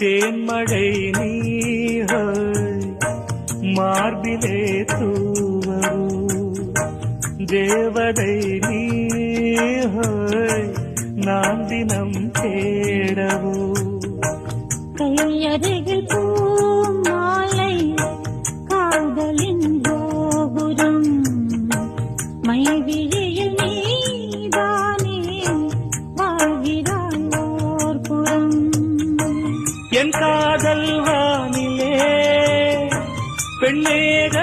தேன்மழை நீர் மார்பிலே தூவரோ தேவதை நீர் நான் தினம் தேடவோ கையருகில் பூ மாலை காதலின் கோபுரம் மைவிழியில் நீதானே வாழ்கிறாய் ஓர் புறம் என் காதல் வானிலே பெண்ணேக